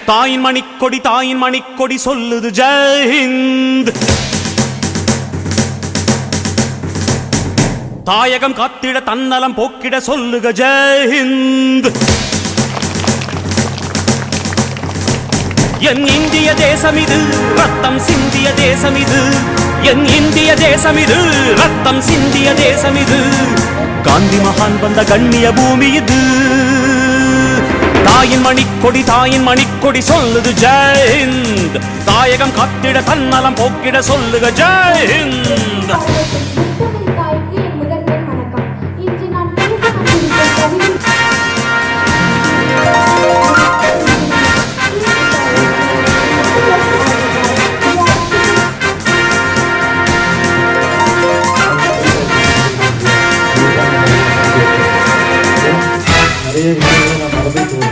தாயின் மணிக்கொடி சொல்லுது ஜெய் ஹிந்த். தாயகம் காத்திட தன்னலம் போக்கிட சொல்லுக ஜெய் ஹிந்த். என் இந்திய தேசம் இது ரத்தம் சிந்திய தேசம் இது. என் இந்திய தேசம் இது ரத்தம் சிந்திய தேசம் இது. காந்தி மகான் வந்த கண்ணிய பூமி இது. தாயின் மணிக்கொடி சொல்லுது ஜெய் ஹிந்த். தாயகம் காத்திட தன்னலம் போக்கிட சொல்லுக ஜெய் ஹிந்த். நிறைய விஷயங்களை நான் மறந்து